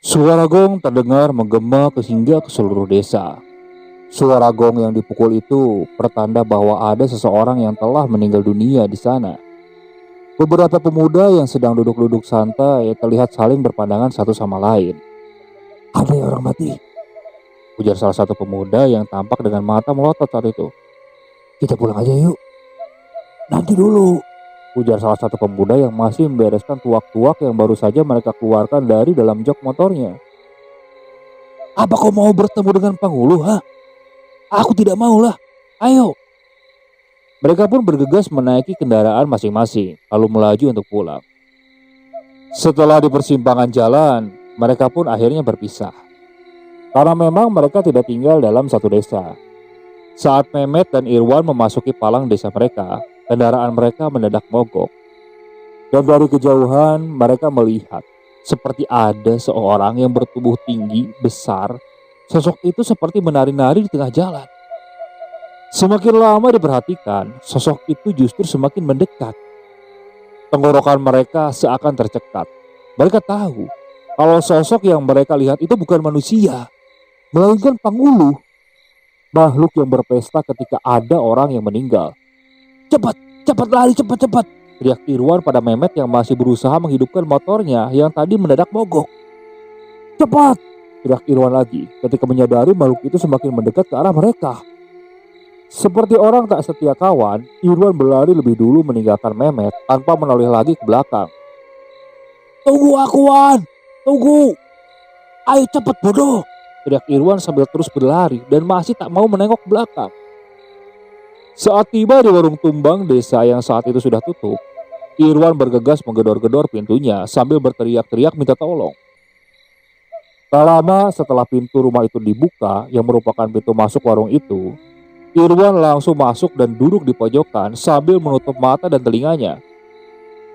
Suara gong terdengar menggema hingga ke seluruh desa. Suara gong yang dipukul itu pertanda bahwa ada seseorang yang telah meninggal dunia di sana. Beberapa pemuda yang sedang duduk-duduk santai terlihat saling berpandangan satu sama lain. "Ada yang orang mati," ujar salah satu pemuda yang tampak dengan mata melotot saat itu. "Kita pulang aja yuk." "Nanti dulu," ujar salah satu pemuda yang masih membereskan tuak-tuak yang baru saja mereka keluarkan dari dalam jok motornya. "Apa kau mau bertemu dengan penghulu, ha? Aku tidak maulah. Ayo." Mereka pun bergegas menaiki kendaraan masing-masing, lalu melaju untuk pulang. Setelah di persimpangan jalan, mereka pun akhirnya berpisah. Karena memang mereka tidak tinggal dalam satu desa. Saat Mehmet dan Irwan memasuki palang desa mereka, kendaraan mereka mendadak mogok. Dan dari kejauhan mereka melihat seperti ada seorang yang bertubuh tinggi, besar. Sosok itu seperti menari-nari di tengah jalan. Semakin lama diperhatikan, sosok itu justru semakin mendekat. Tenggorokan mereka seakan tercekat. Mereka tahu kalau sosok yang mereka lihat itu bukan manusia, melainkan penghulu, makhluk yang berpesta ketika ada orang yang meninggal. "Cepat, cepat lari, cepat, cepat!" teriak Irwan pada Mehmet yang masih berusaha menghidupkan motornya yang tadi mendadak mogok. "Cepat!" teriak Irwan lagi ketika menyadari makhluk itu semakin mendekat ke arah mereka. Seperti orang tak setia kawan, Irwan berlari lebih dulu meninggalkan Mehmet tanpa menoleh lagi ke belakang. "Tunggu aku, Wan! Tunggu! Ayo cepat, bodoh!" teriak Irwan sambil terus berlari dan masih tak mau menengok ke belakang. Saat tiba di warung tumbang desa yang saat itu sudah tutup, Irwan bergegas menggedor-gedor pintunya sambil berteriak-teriak minta tolong. Tak lama setelah pintu rumah itu dibuka, yang merupakan pintu masuk warung itu, Irwan langsung masuk dan duduk di pojokan sambil menutup mata dan telinganya.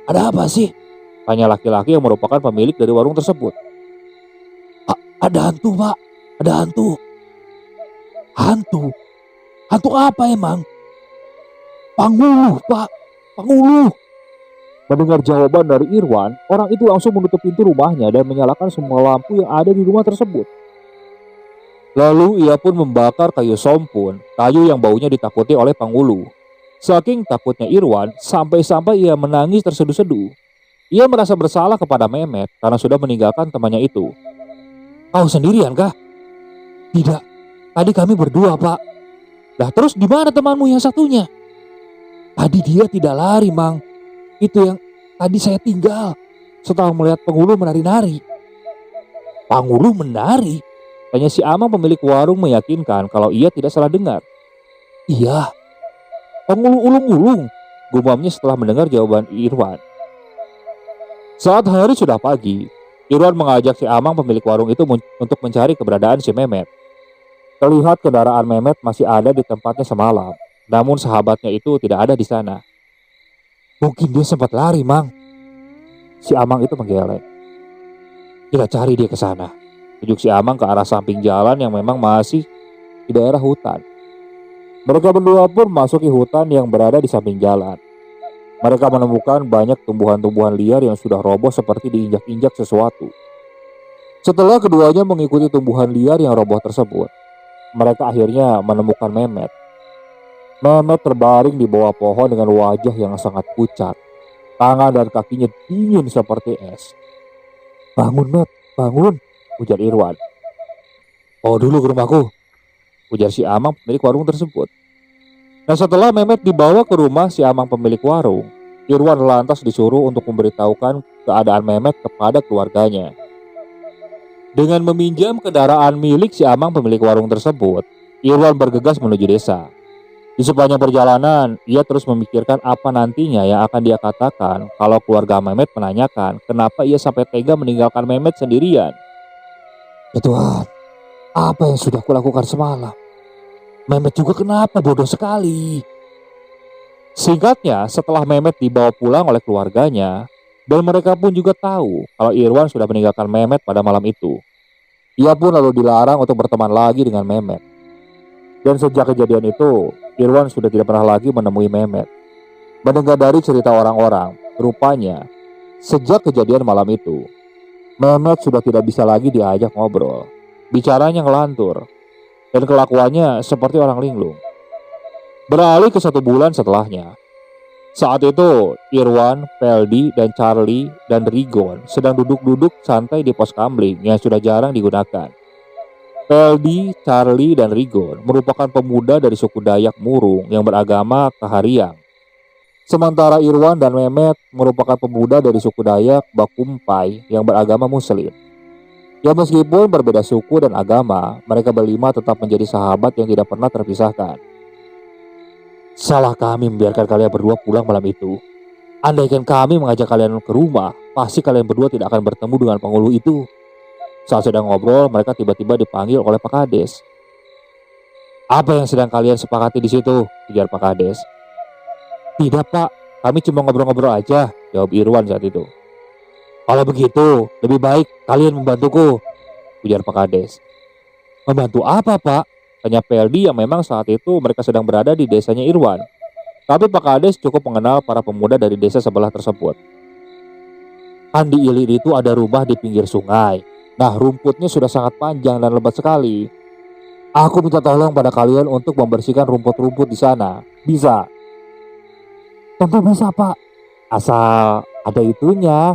"Ada apa sih?" tanya laki-laki yang merupakan pemilik dari warung tersebut. Ada hantu, Pak. Ada hantu." "Hantu? Hantu apa emang?" "Penghulu, Pak. Penghulu." Mendengar jawaban dari Irwan, orang itu langsung menutup pintu rumahnya dan menyalakan semua lampu yang ada di rumah tersebut. Lalu ia pun membakar kayu sompun, kayu yang baunya ditakuti oleh penghulu. Saking takutnya Irwan, sampai-sampai ia menangis terseduh-seduh. Ia merasa bersalah kepada Mehmet karena sudah meninggalkan temannya itu. "Kau sendirian kah?" "Tidak, tadi kami berdua, Pak." "Lah terus di mana temanmu yang satunya?" "Tadi dia tidak lari, Mang. Itu yang tadi saya tinggal setelah melihat penghulu menari-nari." "Penghulu menari?" tanya si Amang pemilik warung meyakinkan kalau ia tidak salah dengar. "Iya, penghulu ulung-ulung," gumamnya setelah mendengar jawaban Irwan. Saat hari sudah pagi, Irwan mengajak si Amang pemilik warung itu untuk mencari keberadaan si Mehmet. Terlihat kendaraan Mehmet masih ada di tempatnya semalam, namun sahabatnya itu tidak ada di sana. "Mungkin dia sempat lari, Mang," si Amang itu menggeleng. "Kita cari dia ke sana," tunjuk si Amang ke arah samping jalan yang memang masih di daerah hutan. Mereka berdua pun memasuki hutan yang berada di samping jalan. Mereka menemukan banyak tumbuhan-tumbuhan liar yang sudah roboh seperti diinjak-injak sesuatu. Setelah keduanya mengikuti tumbuhan liar yang roboh tersebut, mereka akhirnya menemukan Mehmet. Mehmet terbaring di bawah pohon dengan wajah yang sangat pucat. Tangan dan kakinya dingin seperti es. "Bangun, Met, bangun," ujar Irwan. "Oh dulu ke rumahku," ujar si Amang pemilik warung tersebut. Nah setelah Mehmet dibawa ke rumah si Amang pemilik warung, Irwan lantas disuruh untuk memberitahukan keadaan Mehmet kepada keluarganya. Dengan meminjam kendaraan milik si Amang pemilik warung tersebut, Irwan bergegas menuju desa. Di sepanjang perjalanan, ia terus memikirkan apa nantinya yang akan dia katakan kalau keluarga Mehmet menanyakan kenapa ia sampai tega meninggalkan Mehmet sendirian. "Ya Tuhan, apa yang sudah kulakukan semalam? Mehmet juga kenapa bodoh sekali?" Singkatnya, setelah Mehmet dibawa pulang oleh keluarganya, dan mereka pun juga tahu kalau Irwan sudah meninggalkan Mehmet pada malam itu, ia pun lalu dilarang untuk berteman lagi dengan Mehmet. Dan sejak kejadian itu, Irwan sudah tidak pernah lagi menemui Mehmet. Mendengar dari cerita orang-orang, rupanya sejak kejadian malam itu, Mehmet sudah tidak bisa lagi diajak ngobrol. Bicaranya ngelantur, dan kelakuannya seperti orang linglung. Beralih ke 1 bulan setelahnya. Saat itu, Irwan, Peldi, dan Charlie, dan Rigon sedang duduk-duduk santai di pos kamling yang sudah jarang digunakan. Peldi, Charlie, dan Rigon merupakan pemuda dari suku Dayak Murung yang beragama Kahariang. Sementara Irwan dan Mehmet merupakan pemuda dari suku Dayak Bakumpai yang beragama Muslim. Ya meskipun berbeda suku dan agama, mereka berlima tetap menjadi sahabat yang tidak pernah terpisahkan. Salah kami membiarkan kalian berdua pulang malam itu. Andaikan kami mengajak kalian ke rumah, pasti kalian berdua tidak akan bertemu dengan penghulu itu. Saat sedang ngobrol, mereka tiba-tiba dipanggil oleh Pak Kades. Apa yang sedang kalian sepakati di situ? Ujar Pak Kades. Tidak Pak, kami cuma ngobrol-ngobrol aja, jawab Irwan saat itu. Kalau begitu, lebih baik kalian membantuku, ujar Pak Kades. Membantu apa Pak? Tanya Peldi yang memang saat itu mereka sedang berada di desanya Irwan. Tapi Pak Kades cukup mengenal para pemuda dari desa sebelah tersebut. Kan di Ilir itu ada rumah di pinggir sungai. Nah rumputnya sudah sangat panjang dan lebat sekali. Aku minta tolong pada kalian untuk membersihkan rumput-rumput di sana. Bisa? Tentu bisa Pak, asal ada itunya,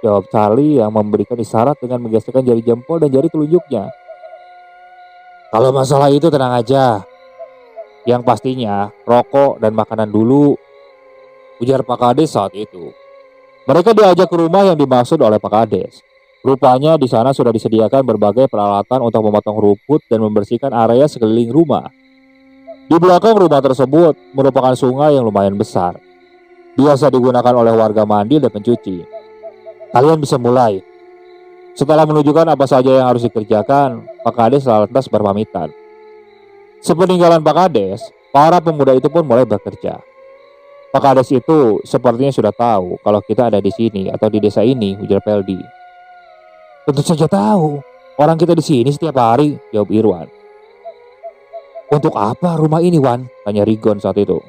jawab Charlie yang memberikan isyarat dengan menggeserkan jari jempol dan jari telunjuknya. Kalau masalah itu tenang aja. Yang pastinya rokok dan makanan dulu, ujar Pak Kades saat itu. Mereka diajak ke rumah yang dimaksud oleh Pak Kades. Rupanya di sana sudah disediakan berbagai peralatan untuk memotong rumput dan membersihkan area sekeliling rumah. Di belakang rumah tersebut merupakan sungai yang lumayan besar. Biasa digunakan oleh warga mandi dan pencuci. Kalian bisa mulai. Setelah menunjukkan apa saja yang harus dikerjakan, Pak Kades lantas berpamitan. Sepeninggalan Pak Kades, para pemuda itu pun mulai bekerja. Pak Kades itu sepertinya sudah tahu kalau kita ada di sini atau di desa ini, ujar Peldi. Tentu saja tahu. Orang kita di sini setiap hari, jawab Irwan. Untuk apa rumah ini, Wan? Tanya Rigon saat itu.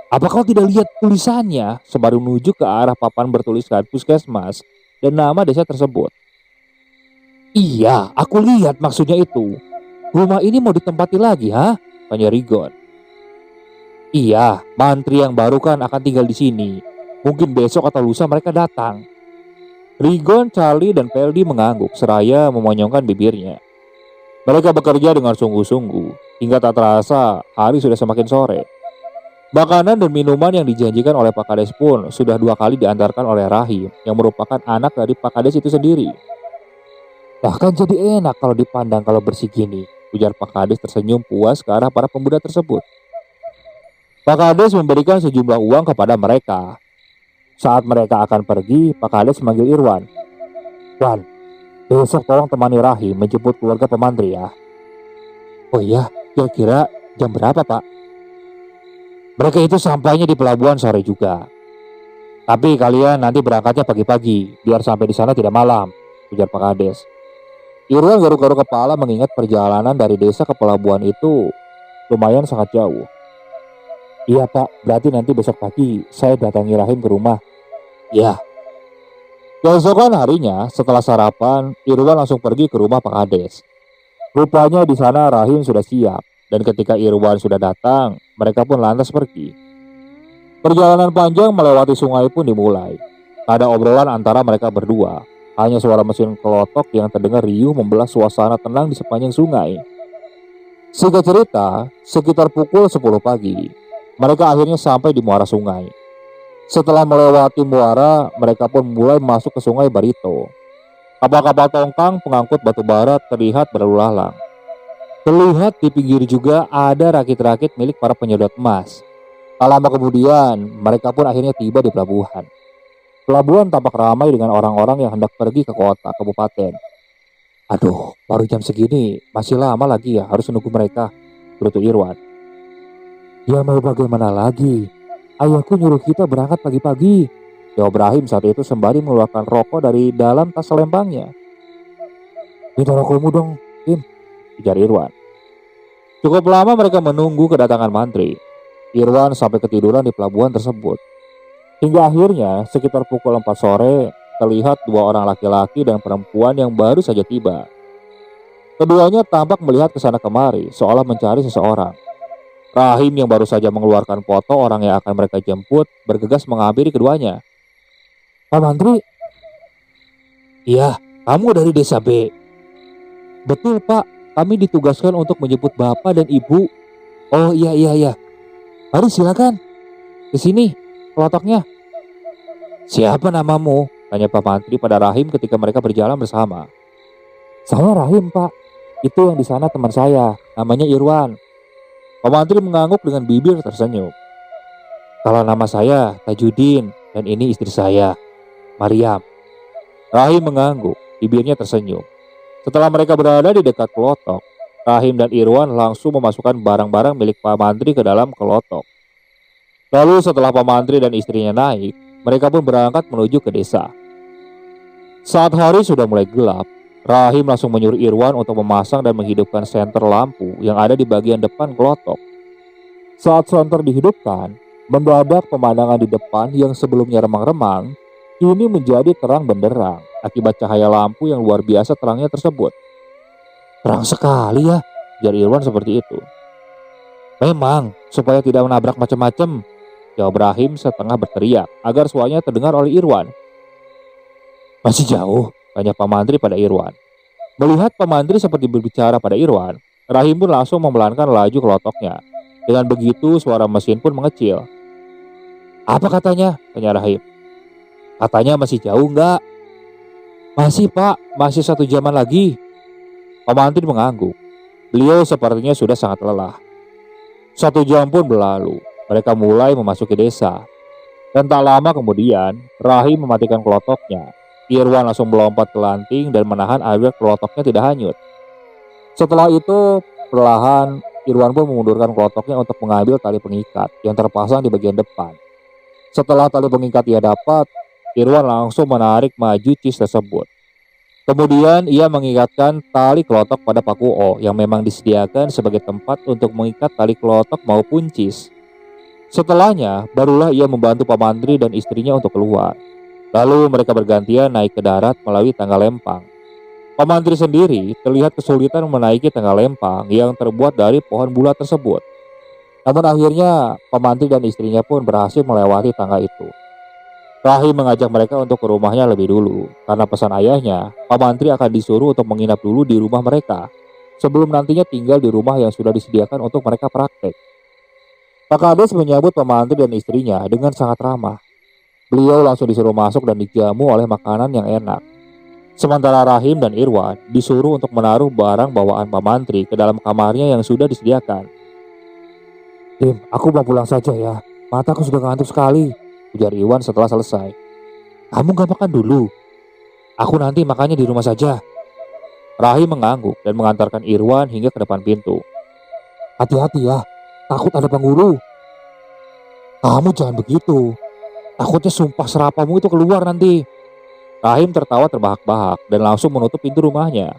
Apa kau tidak lihat tulisannya? Sembari menuju ke arah papan bertuliskan puskesmas dan nama desa tersebut. Iya, aku lihat maksudnya itu. Rumah ini mau ditempati lagi, ha? Tanya Rigon. Iya, mantri yang baru kan akan tinggal di sini. Mungkin besok atau lusa mereka datang. Rigon, Charlie, dan Peldi mengangguk seraya memonyongkan bibirnya. Mereka bekerja dengan sungguh-sungguh hingga tak terasa hari sudah semakin sore. Makanan dan minuman yang dijanjikan oleh Pak Kades pun sudah 2 kali diantarkan oleh Rahim yang merupakan anak dari Pak Kades itu sendiri. Bahkan jadi enak kalau dipandang kalau bersih gini, ujar Pak Kades tersenyum puas ke arah para pemuda tersebut. Pak Kades memberikan sejumlah uang kepada mereka. Saat mereka akan pergi, Pak Kades memanggil Irwan. Wan, besok tolong temani Rahim menjemput keluarga pemantri ya. Oh iya, kira-kira jam berapa Pak? Mereka itu sampainya di pelabuhan sore juga. Tapi kalian nanti berangkatnya pagi-pagi, biar sampai di sana tidak malam, ujar Pak Kades. Irwan garuk-garuk kepala mengingat perjalanan dari desa ke pelabuhan itu lumayan sangat jauh. Iya Pak, berarti nanti besok pagi saya datangi Rahim ke rumah. Ya. Keesokan harinya, setelah sarapan, Irwan langsung pergi ke rumah Pak Kades. Rupanya di sana Rahim sudah siap. Dan ketika Irwan sudah datang, mereka pun lantas pergi. Perjalanan panjang melewati sungai pun dimulai. Ada obrolan antara mereka berdua. Hanya suara mesin kelotok yang terdengar riuh membelah suasana tenang di sepanjang sungai. Singkat cerita, sekitar pukul 10 pagi, mereka akhirnya sampai di muara sungai. Setelah melewati muara, mereka pun mulai masuk ke sungai Barito. Kapal-kapal tongkang pengangkut batu bara terlihat berlalu lalang. Terlihat di pinggir juga ada rakit-rakit milik para penyedot emas. Tak lama kemudian, mereka pun akhirnya tiba di pelabuhan. Pelabuhan tampak ramai dengan orang-orang yang hendak pergi ke kota, kabupaten. Aduh, baru jam segini, masih lama lagi ya harus menunggu mereka, gerutu Irwan. Ya mau bagaimana lagi? Ayahku nyuruh kita berangkat pagi-pagi, jawab Rahim saat itu sembari mengeluarkan rokok dari dalam tas selempangnya. Minta rokokmu dong, Im, ujar Irwan. Cukup lama mereka menunggu kedatangan mantri. Irwan sampai ketiduran di pelabuhan tersebut. Hingga akhirnya sekitar pukul 4 sore terlihat dua orang laki-laki dan perempuan yang baru saja tiba. Keduanya tampak melihat ke sana kemari seolah mencari seseorang. Rahim yang baru saja mengeluarkan foto orang yang akan mereka jemput bergegas menghampiri keduanya. "Pak Mantri?" "Iya, kamu dari desa B?" "Betul Pak, kami ditugaskan untuk menjemput Bapak dan Ibu." "Oh iya iya iya, mari silakan, ke sini, kelotoknya." "Siapa namamu?" tanya Pak Mantri pada Rahim ketika mereka berjalan bersama. "Saya Rahim Pak, itu yang di sana teman saya, namanya Irwan." Pak Mantri mengangguk dengan bibir tersenyum. "Kalau nama saya Tajudin dan ini istri saya, Mariam." Rahim mengangguk, bibirnya tersenyum. Setelah mereka berada di dekat kelotok, Rahim dan Irwan langsung memasukkan barang-barang milik Pak Mantri ke dalam kelotok. Lalu setelah Pak Mantri dan istrinya naik, mereka pun berangkat menuju ke desa. Saat hari sudah mulai gelap, Rahim langsung menyuruh Irwan untuk memasang dan menghidupkan senter lampu yang ada di bagian depan kelotok. Saat senter dihidupkan, mendadak pemandangan di depan yang sebelumnya remang-remang kini menjadi terang benderang akibat cahaya lampu yang luar biasa terangnya tersebut. "Terang sekali ya," ujar Irwan seperti itu. "Memang, supaya tidak menabrak macam-macam," jawab Rahim setengah berteriak agar suaranya terdengar oleh Irwan. "Masih jauh?" tanya Pak Mantri pada Irwan. Melihat Pak Mantri seperti berbicara pada Irwan, Rahim pun langsung memelankan laju kelotoknya. Dengan begitu suara mesin pun mengecil. "Apa katanya?" tanya Rahim. "Katanya masih jauh nggak?" "Masih Pak, masih 1 jaman lagi." Pak Mantri mengangguk. Beliau sepertinya sudah sangat lelah. 1 jam pun berlalu. Mereka mulai memasuki desa. Dan tak lama kemudian, Rahim mematikan kelotoknya. Irwan langsung melompat ke lanting dan menahan agar kelotoknya tidak hanyut. Setelah itu, perlahan Irwan pun memundurkan kelotoknya untuk mengambil tali pengikat yang terpasang di bagian depan. Setelah tali pengikat ia dapat, Irwan langsung menarik maju cis tersebut. Kemudian ia mengikatkan tali kelotok pada paku O yang memang disediakan sebagai tempat untuk mengikat tali kelotok maupun cis. Setelahnya, barulah ia membantu Pak Mantri dan istrinya untuk keluar. Lalu mereka bergantian naik ke darat melalui tangga lempang. Pak Mantri sendiri terlihat kesulitan menaiki tangga lempang yang terbuat dari pohon bulat tersebut. Namun akhirnya Pak Mantri dan istrinya pun berhasil melewati tangga itu. Rahim mengajak mereka untuk ke rumahnya lebih dulu. Karena pesan ayahnya, Pak Mantri akan disuruh untuk menginap dulu di rumah mereka sebelum nantinya tinggal di rumah yang sudah disediakan untuk mereka praktek. Pak Kades menyambut Pak Mantri dan istrinya dengan sangat ramah. Beliau langsung disuruh masuk dan dijamu oleh makanan yang enak. Sementara Rahim dan Irwan disuruh untuk menaruh barang bawaan Pak Mantri ke dalam kamarnya yang sudah disediakan. "Dim, aku mau pulang saja ya. Mataku sudah ngantuk sekali," ujar Irwan setelah selesai. "Kamu gak makan dulu?" "Aku nanti makannya di rumah saja." Rahim mengangguk dan mengantarkan Irwan hingga ke depan pintu. "Hati-hati ya, takut ada penghulu." "Kamu jangan begitu. Takutnya sumpah serapamu itu keluar nanti." Rahim tertawa terbahak-bahak dan langsung menutup pintu rumahnya.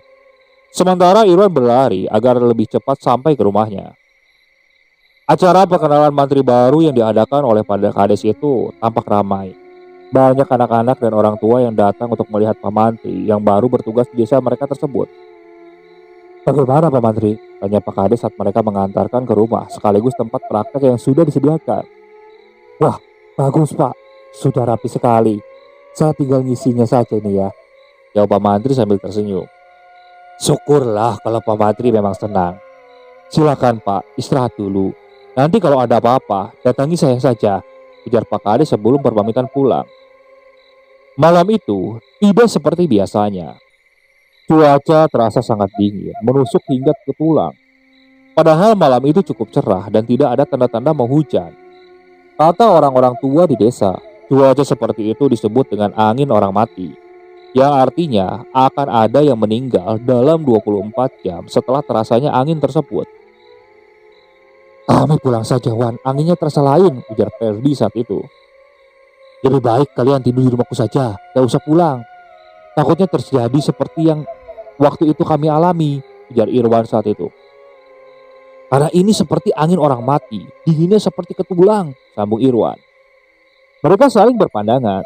Sementara Irwan berlari agar lebih cepat sampai ke rumahnya. Acara perkenalan mantri baru yang diadakan oleh Pak Kades itu tampak ramai. Banyak anak-anak dan orang tua yang datang untuk melihat Pak Mantri yang baru bertugas di desa mereka tersebut. "Bagaimana Pak Mantri?" tanya Pak Kades saat mereka mengantarkan ke rumah sekaligus tempat praktek yang sudah disediakan. "Wah, bagus Pak. Sudah rapi sekali. Saya tinggal ngisinya saja ini ya," jawab Pak Mantri sambil tersenyum. "Syukurlah kalau Pak Mantri memang senang. Silakan Pak, istirahat dulu. Nanti kalau ada apa-apa, datangi saya saja," ujar Pak Kades sebelum berpamitan pulang. Malam itu tidak seperti biasanya. Cuaca terasa sangat dingin, menusuk hingga ke tulang. Padahal malam itu cukup cerah dan tidak ada tanda-tanda mau hujan. Kata orang-orang tua di desa, cuaca seperti itu disebut dengan angin orang mati, yang artinya akan ada yang meninggal dalam 24 jam setelah terasanya angin tersebut. "Kami pulang saja Wan, anginnya terasa lain," ujar Ferdi saat itu. "Lebih baik kalian tidur di rumahku saja, gak usah pulang. Takutnya terjadi seperti yang waktu itu kami alami," ujar Irwan saat itu. Karena ini seperti angin orang mati, dinginnya seperti ketulang, sambung Irwan. Mereka saling berpandangan,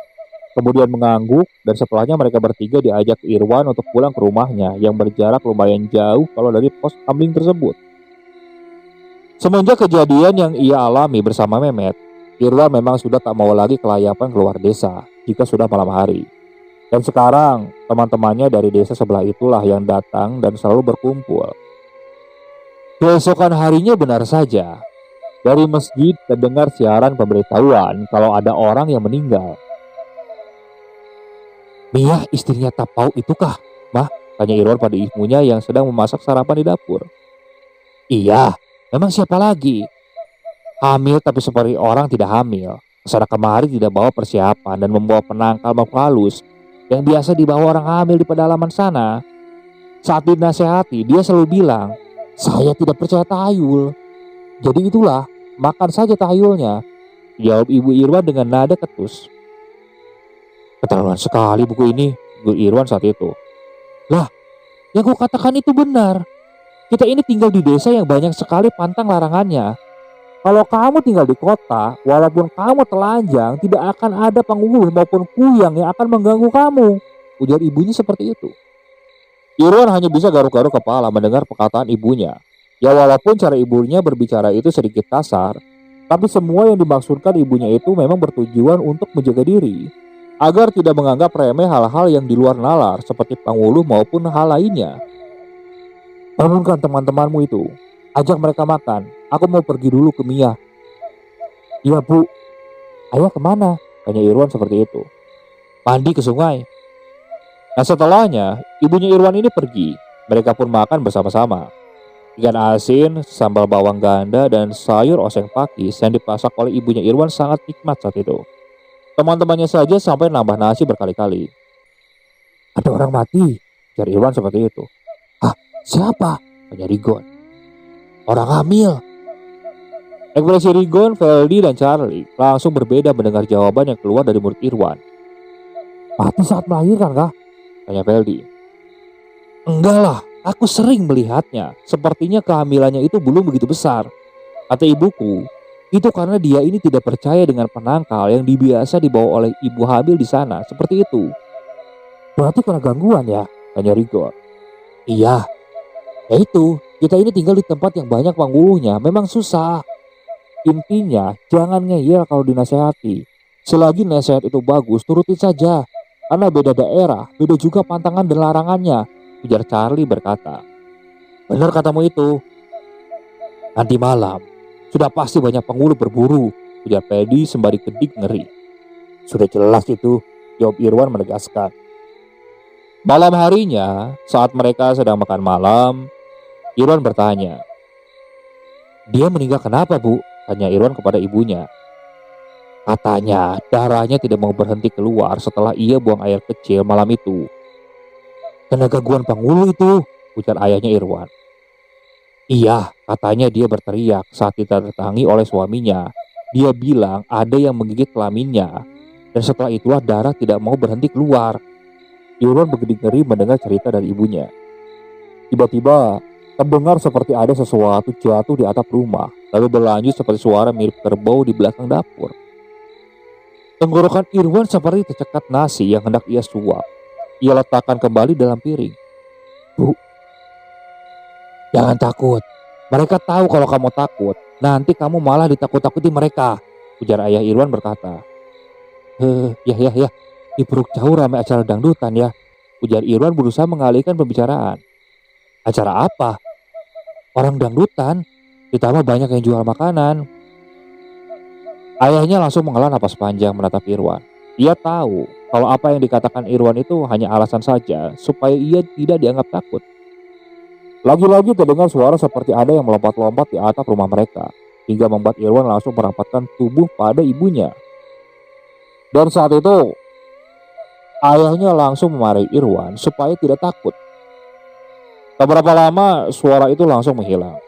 kemudian mengangguk, dan setelahnya mereka bertiga diajak Irwan untuk pulang ke rumahnya yang berjarak lumayan jauh kalau dari pos kambing tersebut. Semenjak kejadian yang ia alami bersama Mehmet, Irwan memang sudah tak mau lagi kelayapan keluar desa jika sudah malam hari. Dan sekarang teman-temannya dari desa sebelah itulah yang datang dan selalu berkumpul. Keesokan harinya benar saja, dari masjid terdengar siaran pemberitahuan kalau ada orang yang meninggal. Mia istrinya Tapau itukah, Mah? Tanya Irwan pada ibunya yang sedang memasak sarapan di dapur. Iya, memang siapa lagi? Hamil tapi seperti orang tidak hamil. Kesana kemari tidak bawa persiapan dan membawa penangkal makhluk halus yang biasa dibawa orang hamil di pedalaman sana. Saat dinasehati, dia selalu bilang, saya tidak percaya tahayul. Jadi itulah, makan saja tahayulnya, jawab Ibu Irwan dengan nada ketus. Keterlaluan sekali buku ini, Ibu Irwan saat itu. Lah, yang kau katakan itu benar. Kita ini tinggal di desa yang banyak sekali pantang larangannya. Kalau kamu tinggal di kota, walaupun kamu telanjang, tidak akan ada penghulu maupun kuyang yang akan mengganggu kamu. Ujar ibunya seperti itu. Irwan hanya bisa garuk-garuk kepala mendengar perkataan ibunya. Ya walaupun cara ibunya berbicara itu sedikit kasar, tapi semua yang dimaksudkan ibunya itu memang bertujuan untuk menjaga diri, agar tidak menganggap remeh hal-hal yang di luar nalar seperti penghulu maupun hal lainnya. Bangunkan teman-temanmu itu, ajak mereka makan, aku mau pergi dulu ke Mia. Iya bu, ayah kemana? Tanya Irwan seperti itu. Mandi ke sungai. Nah setelahnya, ibunya Irwan ini pergi. Mereka pun makan bersama-sama. Ikan asin, sambal bawang ganda, dan sayur oseng pakis yang dipasak oleh ibunya Irwan sangat nikmat saat itu. Teman-temannya saja sampai nambah nasi berkali-kali. Ada orang mati, ujar Irwan seperti itu. Hah, siapa? Tanya Rigon. Orang hamil. Ekspresi Rigon, Veldy, dan Charlie langsung berbeda mendengar jawaban yang keluar dari mulut Irwan. Mati saat melahirkan kah? Tanya Veldy. Enggak lah, aku sering melihatnya. Sepertinya kehamilannya itu belum begitu besar. Kata ibuku, itu karena dia ini tidak percaya dengan penangkal yang biasa dibawa oleh ibu hamil di sana. Seperti itu. Berarti karena gangguan ya? Tanya Rigon. Iya. Ya itu, kita ini tinggal di tempat yang banyak penghulunya. Memang susah. Intinya, jangan ngeyel kalau dinasehati. Selagi nasihat itu bagus, turutin saja. Karena beda daerah, beda juga pantangan dan larangannya, ujar Charlie berkata. Benar katamu itu. Nanti malam, sudah pasti banyak penghulu berburu, ujar Pedi sembari kedik ngeri. Sudah jelas itu, jawab Irwan menegaskan. Malam harinya, saat mereka sedang makan malam, Irwan bertanya. Dia meninggal kenapa bu? Tanya Irwan kepada ibunya. Katanya darahnya tidak mau berhenti keluar setelah ia buang air kecil malam itu. Kena gangguan penghulu itu, ujar ayahnya Irwan. Iya, katanya dia berteriak saat didatangi oleh suaminya. Dia bilang ada yang menggigit kelaminnya, dan setelah itulah darah tidak mau berhenti keluar. Irwan begitu ngeri mendengar cerita dari ibunya. Tiba-tiba terdengar seperti ada sesuatu jatuh di atap rumah, lalu berlanjut seperti suara mirip kerbau di belakang dapur. Tenggorokan Irwan seperti tercekat nasi yang hendak ia suap. Ia letakkan kembali dalam piring. Bu, jangan takut. Mereka tahu kalau kamu takut. Nanti kamu malah ditakut-takuti mereka, ujar ayah Irwan berkata. Ya. Di Puruk Jauh ramai acara dangdutan ya, ujar Irwan berusaha mengalihkan pembicaraan. Acara apa? Orang dangdutan, ditambah banyak yang jual makanan. Ayahnya langsung menghela napas panjang menatap Irwan. Ia tahu kalau apa yang dikatakan Irwan itu hanya alasan saja supaya ia tidak dianggap takut. Lagi-lagi terdengar suara seperti ada yang melompat-lompat di atap rumah mereka, hingga membuat Irwan langsung merapatkan tubuh pada ibunya. Dan saat itu, ayahnya langsung memarahi Irwan supaya tidak takut. Tak berapa lama suara itu langsung menghilang.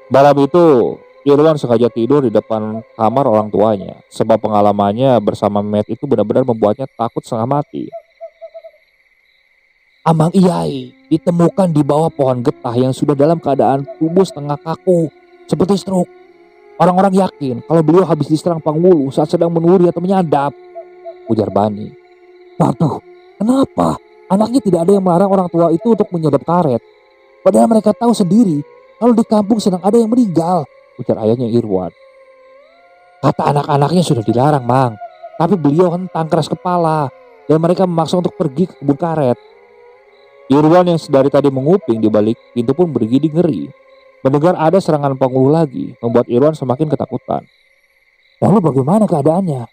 Malam itu, Irwan sengaja tidur di depan kamar orang tuanya, sebab pengalamannya bersama Matt itu benar-benar membuatnya takut setengah mati. Amang Iyai ditemukan di bawah pohon getah yang sudah dalam keadaan tubuh setengah kaku, seperti stroke. Orang-orang yakin kalau beliau habis diserang Pangwulu saat sedang menuri atau menyadap, ujar Bani. Waduh, kenapa? Anaknya tidak ada yang melarang orang tua itu untuk menyadap karet. Padahal mereka tahu sendiri kalau di kampung sedang ada yang meninggal, ujar ayahnya Irwan. Kata anak-anaknya sudah dilarang, Mang. Tapi beliau hentang keras kepala dan mereka memaksa untuk pergi ke kebun karet. Irwan yang sedari tadi menguping di balik pintu pun bergidik ngeri. Mendengar ada serangan Pangulu lagi membuat Irwan semakin ketakutan. Lalu bagaimana keadaannya?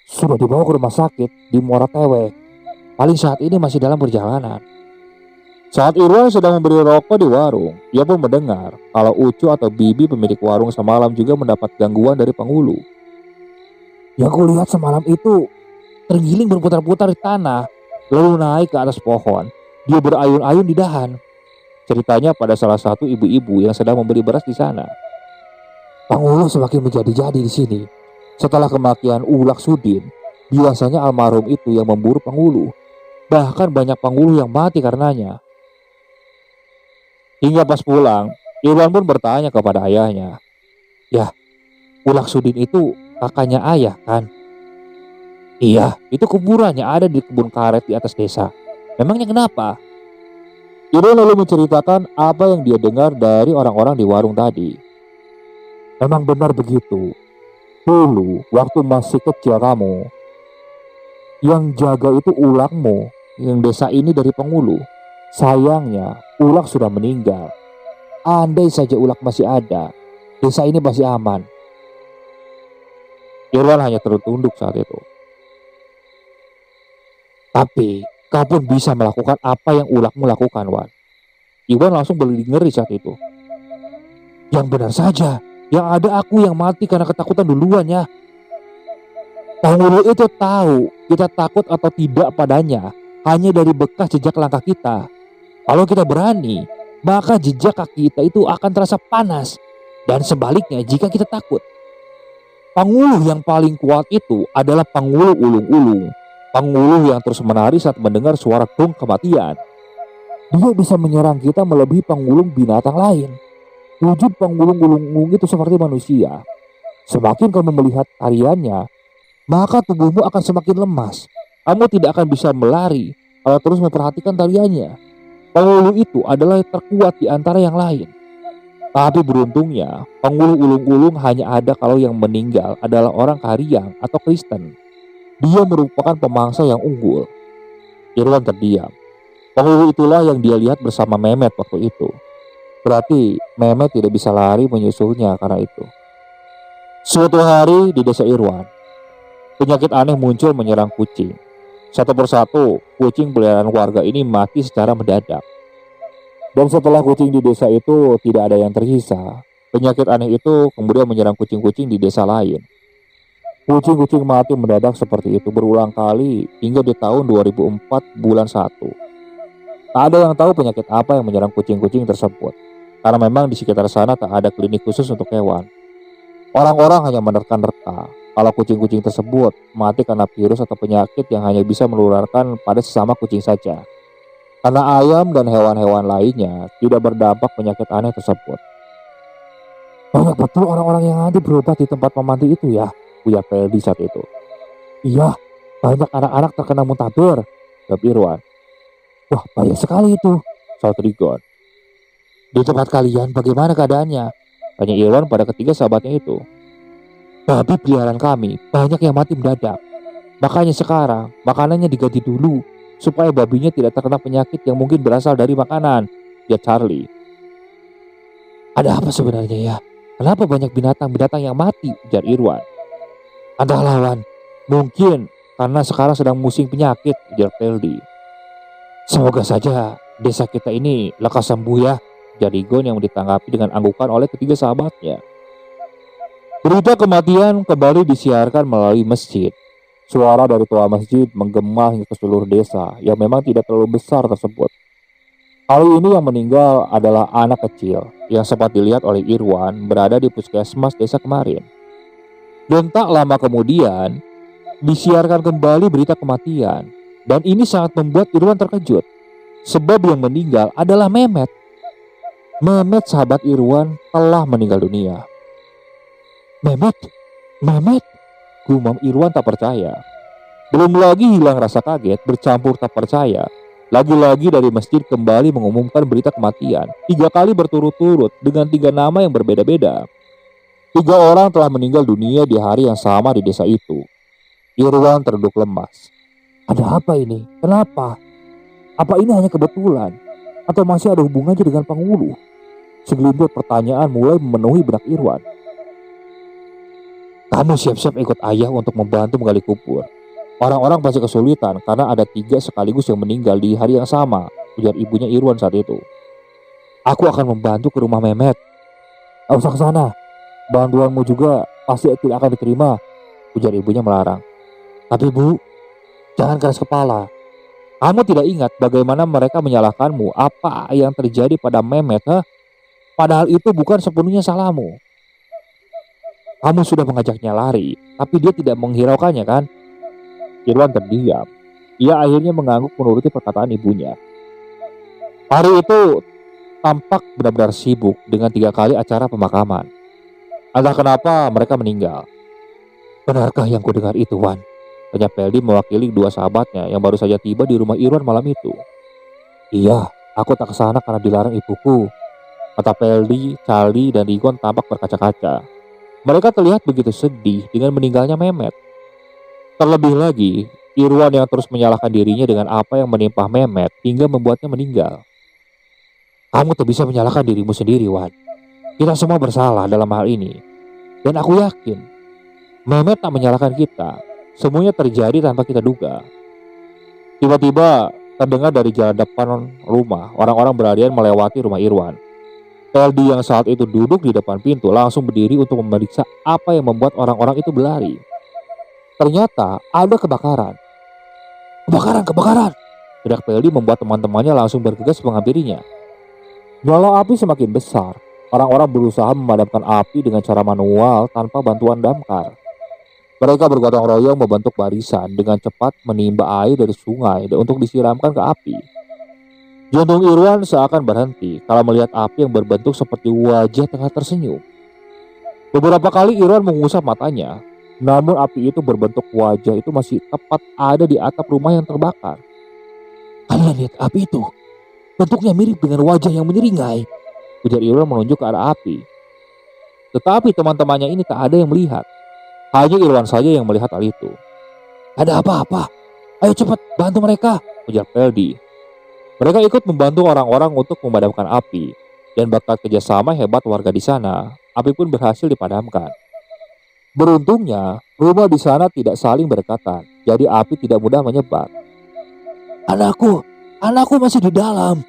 Sudah dibawa ke rumah sakit di Muara Tewe. Paling saat ini masih dalam perjalanan. Saat Irwan sedang memberi rokok di warung, ia pun mendengar kalau Ucu atau Bibi pemilik warung semalam juga mendapat gangguan dari Pangulu. Yang kulihat semalam itu tergiling berputar-putar di tanah, lalu naik ke atas pohon. Dia berayun-ayun di dahan. Ceritanya pada salah satu ibu-ibu yang sedang membeli beras di sana. Pangulu semakin menjadi-jadi di sini. Setelah kematian Ulak Sudin, biasanya almarhum itu yang memburu Pangulu. Bahkan banyak Pangulu yang mati karenanya. Hingga pas pulang, Irwan pun bertanya kepada ayahnya. Ya, Ulak Sudin itu kakaknya ayah kan? Iya, itu kuburannya ada di kebun karet di atas desa. Memangnya kenapa? Irwan lalu menceritakan apa yang dia dengar dari orang-orang di warung tadi. Memang benar begitu. Dulu, waktu masih kecil kamu, yang jaga itu ulangmu, yang desa ini dari Pangulu. Sayangnya, Ulak sudah meninggal. Andai saja Ulak masih ada, desa ini pasti aman. Irwan hanya tertunduk saat itu. Tapi, kau pun bisa melakukan apa yang Ulakmu lakukan, Wan. Irwan langsung berlinding ngeri saat itu. Yang benar saja, yang ada aku yang mati karena ketakutan duluan ya. Pangulu itu tahu kita takut atau tidak padanya hanya dari bekas jejak langkah kita. Kalau kita berani, maka jejak kaki kita itu akan terasa panas. Dan sebaliknya jika kita takut. Pangulu yang paling kuat itu adalah Pangulu ulung-ulung. Pangulu yang terus menari saat mendengar suara gong kematian. Dia bisa menyerang kita melebihi pangulung binatang lain. Wujud Pangulung ulung-ulung itu seperti manusia. Semakin kamu melihat tariannya, maka tubuhmu akan semakin lemas. Kamu tidak akan bisa melari kalau terus memperhatikan tariannya. Pangulu itu adalah yang terkuat di antara yang lain. Tapi beruntungnya, Pangulu ulung-ulung hanya ada kalau yang meninggal adalah orang Kariang atau Kristen. Dia merupakan pemangsa yang unggul. Irwan terdiam. Pangulu itulah yang dia lihat bersama Mehmet waktu itu. Berarti Mehmet tidak bisa lari menyusulnya karena itu. Suatu hari di desa Irwan, penyakit aneh muncul menyerang kucing. Satu persatu, kucing peliharaan warga ini mati secara mendadak. Dan setelah kucing di desa itu tidak ada yang tersisa, penyakit aneh itu kemudian menyerang kucing-kucing di desa lain. Kucing-kucing mati mendadak seperti itu berulang kali hingga di tahun 2004 bulan 1. Tak ada yang tahu penyakit apa yang menyerang kucing-kucing tersebut, karena memang di sekitar sana tak ada klinik khusus untuk hewan. Orang-orang hanya menerka-nerka kalau kucing-kucing tersebut mati karena virus atau penyakit yang hanya bisa menularkan pada sesama kucing saja. Karena ayam dan hewan-hewan lainnya tidak berdampak penyakit aneh tersebut. Banyak betul orang-orang yang nanti berobat di tempat pemanti itu ya, ujar Peldi saat itu. Iya, banyak anak-anak terkena muntaber, jawab Irwan. Wah, bahaya sekali itu, saut Rigon. Di tempat kalian bagaimana keadaannya? Tanya Irwan pada ketiga sahabatnya itu. Babi peliharaan kami banyak yang mati mendadak. Makanya sekarang makanannya diganti dulu supaya babinya tidak terkena penyakit yang mungkin berasal dari makanan, ya Charlie. Ada apa sebenarnya ya? Kenapa banyak binatang-binatang yang mati? Ujar Irwan. Entahlah Wan, mungkin karena sekarang sedang musim penyakit, ujar Peldi. Semoga saja desa kita ini lekas sembuh ya, ujar Rigon yang ditanggapi dengan anggukan oleh ketiga sahabatnya. Berita kematian kembali disiarkan melalui masjid. Suara dari tua masjid menggema hingga ke seluruh desa yang memang tidak terlalu besar tersebut. Kali ini yang meninggal adalah anak kecil yang sempat dilihat oleh Irwan berada di puskesmas desa kemarin. Dan tak lama kemudian disiarkan kembali berita kematian. Dan ini sangat membuat Irwan terkejut. Sebab yang meninggal adalah Mehmet. Mehmet sahabat Irwan telah meninggal dunia. Mehmet, Mehmet, gumam Irwan tak percaya. Belum lagi hilang rasa kaget bercampur tak percaya. Lagi-lagi dari masjid kembali mengumumkan berita kematian 3 kali berturut-turut dengan 3 nama yang berbeda-beda. 3 orang telah meninggal dunia di hari yang sama di desa itu. Irwan terduduk lemas. Ada apa ini? Kenapa? Apa ini hanya kebetulan? Atau masih ada hubungannya dengan penghulu? Segelintir pertanyaan mulai memenuhi benak Irwan. Kamu siap-siap ikut ayah untuk membantu menggali kubur. Orang-orang pasti kesulitan karena ada 3 sekaligus yang meninggal di hari yang sama, ujar ibunya Irwan saat itu. Aku akan membantu ke rumah Mehmet. Gak usah ke sana. Bantuanmu juga pasti tidak akan diterima, ujar ibunya melarang. Tapi Bu, jangan keras kepala. Kamu tidak ingat bagaimana mereka menyalahkanmu apa yang terjadi pada Mehmet, ha? Padahal itu bukan sepenuhnya salahmu. Kamu sudah mengajaknya lari, tapi dia tidak menghiraukannya kan? Irwan terdiam. Ia akhirnya mengangguk menuruti perkataan ibunya. Hari itu tampak benar-benar sibuk dengan 3 kali acara pemakaman. Entah kenapa mereka meninggal. Benarkah yang kudengar itu, Wan? Tanya Peldi mewakili 2 sahabatnya yang baru saja tiba di rumah Irwan malam itu. Iya, aku tak kesana karena dilarang ibuku, kata Peldi, Charlie, dan Rigon tampak berkaca-kaca. Mereka terlihat begitu sedih dengan meninggalnya Mehmet. Terlebih lagi, Irwan yang terus menyalahkan dirinya dengan apa yang menimpa Mehmet hingga membuatnya meninggal. Kamu tak bisa menyalahkan dirimu sendiri, Wan. Kita semua bersalah dalam hal ini. Dan aku yakin, Mehmet tak menyalahkan kita. Semuanya terjadi tanpa kita duga. Tiba-tiba terdengar dari jalan depan rumah, orang-orang berlarian melewati rumah Irwan. Peldi yang saat itu duduk di depan pintu langsung berdiri untuk memeriksa apa yang membuat orang-orang itu berlari. Ternyata ada kebakaran. Kebakaran! Teriak Peldi membuat teman-temannya langsung bergegas menghampirinya. Walau api semakin besar, orang-orang berusaha memadamkan api dengan cara manual tanpa bantuan damkar. Mereka bergotong royong membentuk barisan dengan cepat menimba air dari sungai untuk disiramkan ke api. Jantung Irwan seakan berhenti kalau melihat api yang berbentuk seperti wajah tengah tersenyum. Beberapa kali Irwan mengusap matanya, namun api itu berbentuk wajah itu masih tepat ada di atap rumah yang terbakar. Kalian lihat api itu? Bentuknya mirip dengan wajah yang menyeringai, ujar Irwan menunjuk ke arah api. Tetapi teman-temannya ini tak ada yang melihat. Hanya Irwan saja yang melihat hal itu. Ada apa-apa? Ayo cepat bantu mereka, ujar Peldi. Mereka ikut membantu orang-orang untuk memadamkan api, dan berkat kerjasama hebat warga di sana, api pun berhasil dipadamkan. Beruntungnya, rumah di sana tidak saling berdekatan, jadi api tidak mudah menyebar. Anakku masih di dalam,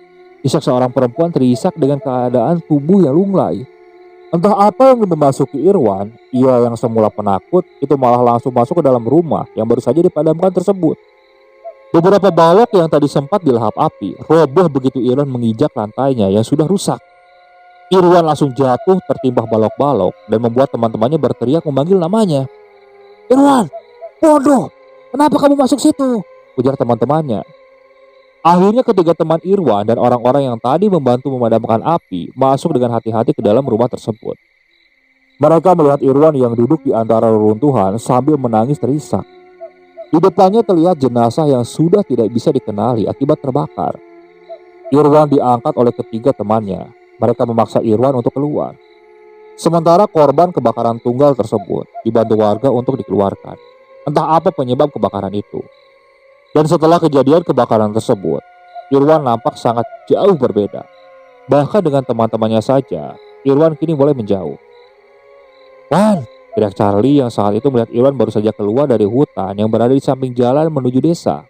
isak seorang perempuan terisak dengan keadaan tubuh yang lunglai. Entah apa yang memasuki Irwan, ia yang semula penakut itu malah langsung masuk ke dalam rumah yang baru saja dipadamkan tersebut. Beberapa balok yang tadi sempat dilahap api roboh begitu Irwan menginjak lantainya yang sudah rusak. Irwan langsung jatuh tertimpa balok-balok dan membuat teman-temannya berteriak memanggil namanya. Irwan, bodoh, kenapa kamu masuk situ? Ujar teman-temannya. Akhirnya ketiga teman Irwan dan orang-orang yang tadi membantu memadamkan api masuk dengan hati-hati ke dalam rumah tersebut. Mereka melihat Irwan yang duduk di antara reruntuhan sambil menangis terisak. Di depannya terlihat jenazah yang sudah tidak bisa dikenali akibat terbakar. Irwan diangkat oleh ketiga temannya. Mereka memaksa Irwan untuk keluar. Sementara korban kebakaran tunggal tersebut dibantu warga untuk dikeluarkan. Entah apa penyebab kebakaran itu. Dan setelah kejadian kebakaran tersebut, Irwan nampak sangat jauh berbeda. Bahkan dengan teman-temannya saja, Irwan kini mulai menjauh. Wan, teriak Charlie yang saat itu melihat Irwan baru saja keluar dari hutan yang berada di samping jalan menuju desa.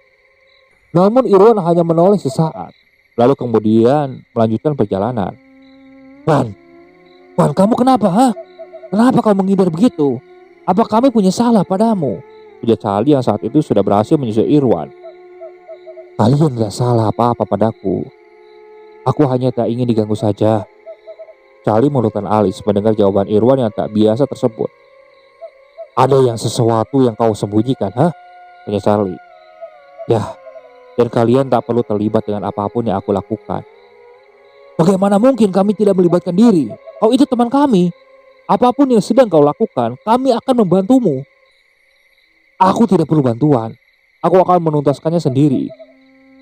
Namun Irwan hanya menoleh sesaat, lalu kemudian melanjutkan perjalanan. Wan, kamu kenapa, ha? Kenapa kau menghindar begitu? Apa kami punya salah padamu? Ujar Charlie yang saat itu sudah berhasil menyusul Irwan. Kalian tidak salah apa-apa padaku. Aku hanya tak ingin diganggu saja. Charlie menurutkan alis mendengar jawaban Irwan yang tak biasa tersebut. Ada yang sesuatu yang kau sembunyikan, ha? Tanya Charlie. Ya, dan kalian tak perlu terlibat dengan apapun yang aku lakukan. Bagaimana mungkin kami tidak melibatkan diri? Kau itu teman kami. Apapun yang sedang kau lakukan, kami akan membantumu. Aku tidak perlu bantuan. Aku akan menuntaskannya sendiri.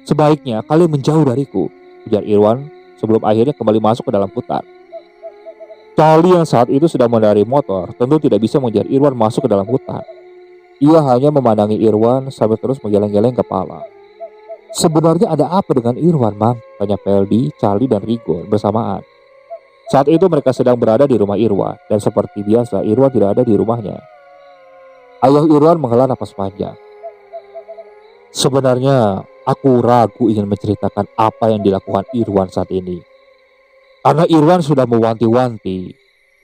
Sebaiknya kalian menjauh dariku, ujar Irwan sebelum akhirnya kembali masuk ke dalam hutan. Charlie yang saat itu sedang mengendarai motor tentu tidak bisa mengejar Irwan masuk ke dalam hutan. Ia hanya memandangi Irwan sambil terus menggeleng-geleng kepala. Sebenarnya ada apa dengan Irwan, Mang? Tanya Peldi, Charlie, dan Rigo bersamaan. Saat itu mereka sedang berada di rumah Irwan, dan seperti biasa Irwan tidak ada di rumahnya. Ayah Irwan menghela napas panjang. Sebenarnya aku ragu ingin menceritakan apa yang dilakukan Irwan saat ini. Karena Irwan sudah mewanti-wanti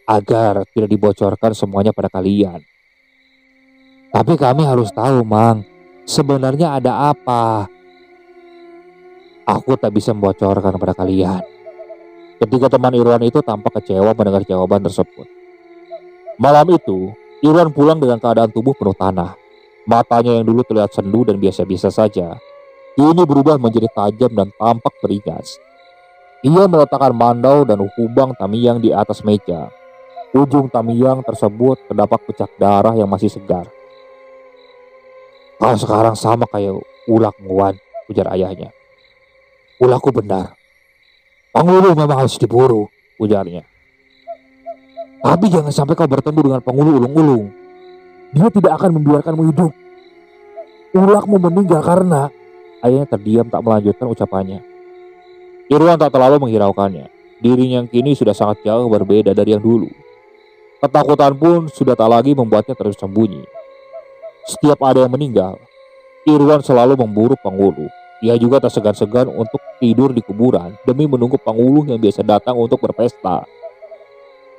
agar tidak dibocorkan semuanya pada kalian. Tapi kami harus tahu, Mang, sebenarnya ada apa? Aku tak bisa membocorkan kepada kalian. Ketika teman Irwan itu tampak kecewa mendengar jawaban tersebut. Malam itu, Irwan pulang dengan keadaan tubuh penuh tanah. Matanya yang dulu terlihat sendu dan biasa-biasa saja, kini berubah menjadi tajam dan tampak beringas. Ia meletakkan mandau dan hubang Tamiang di atas meja. Ujung Tamiang tersebut terdapat pecak darah yang masih segar. Kau sekarang sama kayak ulakmu, Wan, ujar ayahnya. Ulahku benar. Penghulu memang harus diburu, ujarnya. Tapi jangan sampai kau bertemu dengan penghulu ulung-ulung. Dia tidak akan membiarkanmu hidup. Ulahmu meninggal karena... Ayahnya terdiam tak melanjutkan ucapannya. Irwan tak terlalu menghiraukannya. Dirinya yang kini sudah sangat jauh berbeda dari yang dulu. Ketakutan pun sudah tak lagi membuatnya tersembunyi. Setiap ada yang meninggal, Irwan selalu memburu penghulu. Ia juga tak segan-segan untuk tidur di kuburan demi menunggu penghulu yang biasa datang untuk berpesta.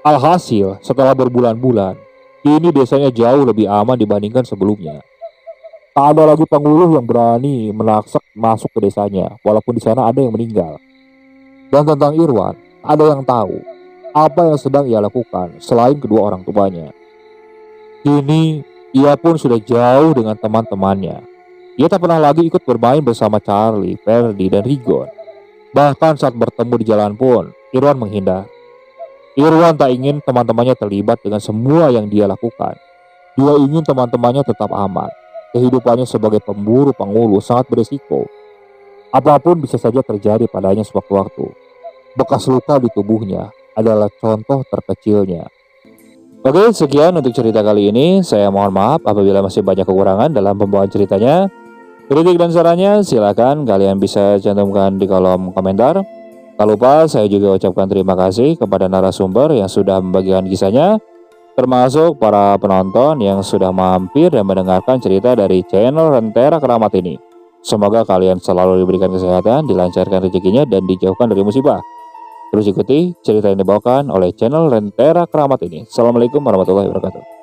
Alhasil, setelah berbulan-bulan, kini desanya jauh lebih aman dibandingkan sebelumnya. Tak ada lagi penghulu yang berani menaksak masuk ke desanya, walaupun di sana ada yang meninggal. Dan tentang Irwan, ada yang tahu apa yang sedang ia lakukan selain kedua orang tuanya. Kini, ia pun sudah jauh dengan teman-temannya. Ia tak pernah lagi ikut bermain bersama Charlie, Ferdi, dan Rigon. Bahkan saat bertemu di jalan pun, Irwan menghindar. Irwan tak ingin teman-temannya terlibat dengan semua yang dia lakukan. Dia ingin teman-temannya tetap aman. Kehidupannya sebagai pemburu penghulu sangat berisiko. Apapun bisa saja terjadi padanya sewaktu-waktu. Bekas luka di tubuhnya adalah contoh terkecilnya. Oke, sekian untuk cerita kali ini. Saya mohon maaf apabila masih banyak kekurangan dalam pembawaan ceritanya. Kritik dan sarannya silakan kalian bisa cantumkan di kolom komentar. Tak lupa saya juga ucapkan terima kasih kepada narasumber yang sudah membagikan kisahnya, termasuk para penonton yang sudah mampir dan mendengarkan cerita dari channel Rentera Keramat ini. Semoga kalian selalu diberikan kesehatan, dilancarkan rezekinya, dan dijauhkan dari musibah. Terus ikuti cerita yang dibawakan oleh channel Rentera Keramat ini. Assalamualaikum warahmatullahi wabarakatuh.